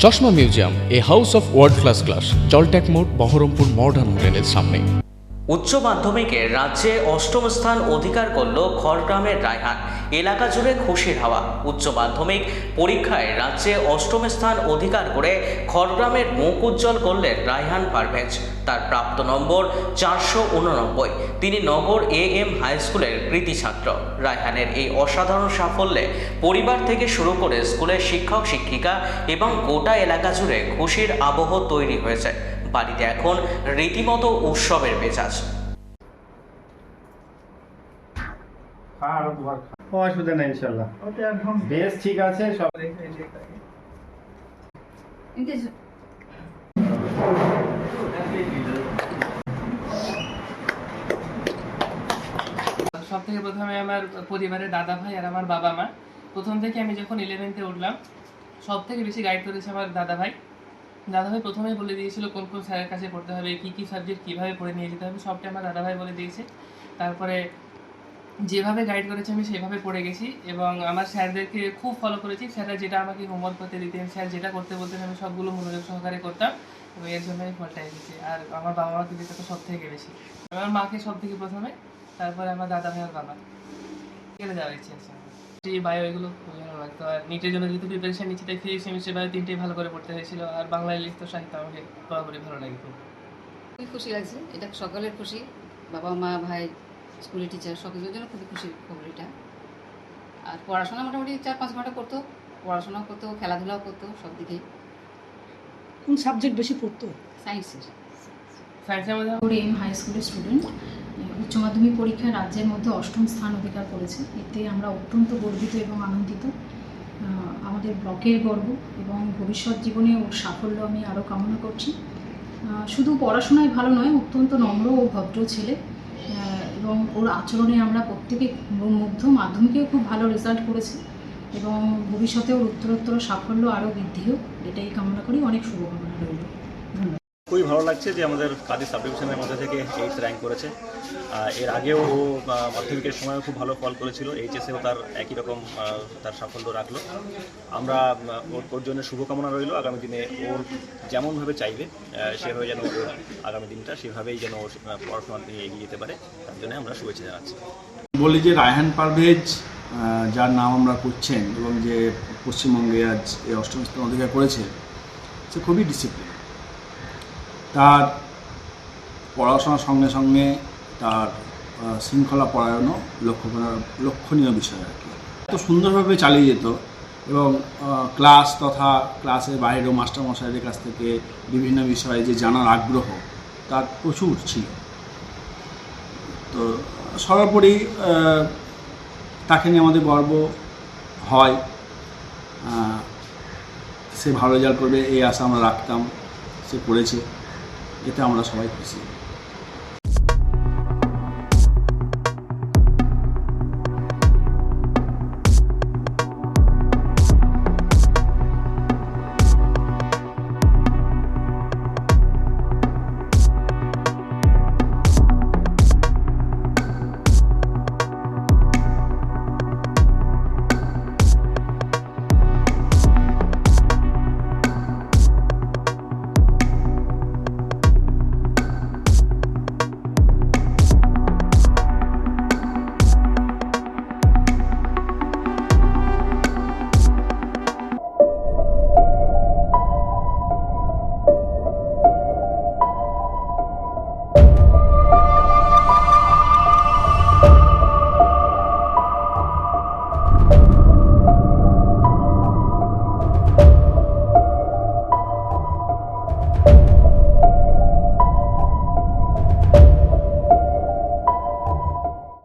চশমা museum, a house of world class, জলট্যাক মোড়, বহরমপুর মডার্ন হোটেলের সামনে। উচ্চ মাধ্যমিকে রাজ্যে অষ্টম স্থান অধিকার করল খড়গ্রামের রায়হান। এলাকা জুড়ে খুশির হাওয়া। উচ্চ মাধ্যমিক পরীক্ষায় রাজ্যে অষ্টম স্থান অধিকার করে খড়গ্রামের মুখ উজ্জ্বল করলেন রায়হান পারভেজ। তার প্রাপ্ত নম্বর 489। তিনি নগর AM হাই স্কুলের কৃতি ছাত্র। রায়হানের এই অসাধারণ সাফল্যে পরিবার থেকে শুরু করে স্কুলের শিক্ষক শিক্ষিকা এবং গোটা এলাকা জুড়ে খুশির আবহ তৈরি হয়েছে। বাড়িতে এখন রীতিমতো উৎসবের মেজাজ। অসুবিধা নেই ইনশাল্লাহ, বেশ ঠিক আছে সব। সব থেকে প্রথমে আমার পরিবারের দাদা ভাই আর আমার বাবা মা। প্রথম থেকে আমি যখন 11th-এ উঠলাম, সব থেকে বেশি গাইড করেছে আমার দাদা ভাই। প্রথমেই বলে দিয়েছিল কোন কোন স্যারের কাছে পড়তে হবে, কী সাবজেক্ট কীভাবে পড়ে নিয়ে যেতে হবে, সবটাই আমার দাদা ভাই বলে দিয়েছে। তারপরে যেভাবে গাইড করেছে আমি সেভাবে পড়ে গেছি এবং আমার স্যারদেরকে খুব ফলো করেছি। স্যাররা যেটা আমাকে হোমওয়ার্ক করতে দিতেন, স্যার যেটা করতে বলতেন, আমি সবগুলো মনোযোগ সহকারে করতাম এবং এর জন্য আমি ফলটা এসেছি। আর আমার বাবা মাকে দিতে তো সব থেকে বেশি, আমার মাকে সব থেকে প্রথমে, তারপরে আমার দাদা ভাই আর বাবা। গেলে যাওয়ার ইচ্ছে আছে। বায়ো এগুলো খুবই ভালো লাগতো। আর নিটের জন্য যেহেতু প্রিপারেশন নিচ্ছি, তাই ফিজিক্স কেমিস্ট্রি বায়ো তিনটেই ভালো করে পড়তে হয়েছিল। আর বাংলা ইংলিশ তো সাহিত্য আমাকে বরাবরই ভালো লাগে। খুবই খুশি লাগছে, এটা সকলের খুশি। বাবা মা ভাই স্কুলের টিচার সকলের জন্য খুবই খুশির খবর এটা। আর পড়াশোনা মোটামুটি 4-5 ঘন্টা করতো, পড়াশোনাও করতো, খেলাধুলাও করতো, সব দিকেই। কোন সাবজেক্ট বেশি পড়তো? সায়েন্সের মধ্যে এম হাই স্কুলের স্টুডেন্ট। উচ্চ মাধ্যমিক পরীক্ষায় রাজ্যের মধ্যে অষ্টম স্থান অধিকার করেছে। এতে আমরা অত্যন্ত গর্বিত এবং আনন্দিত। আমাদের ব্লকের গর্ব এবং ভবিষ্যৎ জীবনে ওর সাফল্য আমি আরও কামনা করছি। শুধু পড়াশোনায় ভালো নয়, অত্যন্ত নম্র ও ভদ্র ছেলে এবং ওর আচরণে আমরা প্রত্যেকে মুগ্ধ। মাধ্যমিকেও খুব ভালো রেজাল্ট করেছে এবং ভবিষ্যতে ওর উত্তরোত্তর সাফল্য আরও বৃদ্ধি হোক, এটাই কামনা করি। অনেক শুভকামনা রইল। ধন্যবাদ। খুবই ভালো লাগছে যে আমাদের কাজী সাব ডিভিশনের মধ্যে থেকে 8th র্যাঙ্ক করেছে। এর আগেও ও মাধ্যমিকের সময়ও খুব ভালো ফল করেছিল, এইচএসেও তার একই রকম তার সাফল্য রাখলো। আমরা ওর জন্য শুভকামনা রইল। আগামী দিনে ওর যেমনভাবে চাইবে সেভাবে যেন ওর আগামী দিনটা সেভাবেই যেন ও পড়াশোনা নিয়ে এগিয়ে যেতে পারে, তার জন্য আমরা শুভেচ্ছা জানাচ্ছি। বলি যে রায়হান পারভেজ, যার নাম আমরা করছেন এবং যে পশ্চিমবঙ্গে আজ এই অষ্টম স্থান অধিকার করেছে, সে খুবই ডিসিপ্লিন। তার পড়াশোনার সঙ্গে সঙ্গে তার শৃঙ্খলা পরায়ণও লক্ষণীয় বিষয় আর কি। এত সুন্দরভাবে চালিয়ে যেত এবং ক্লাস তথা ক্লাসের বাইরেও মাস্টারমশাইদের কাছ থেকে বিভিন্ন বিষয়ে যে জানার আগ্রহ তার প্রচুর ছিল। তো সর্বোপরি তাকে নিয়ে আমাদের গর্ব হয়। সে ভালো রেজাল্ট করবে এই আশা আমরা রাখতাম, সে করেছে, এতে আমরা সবাই খুশি।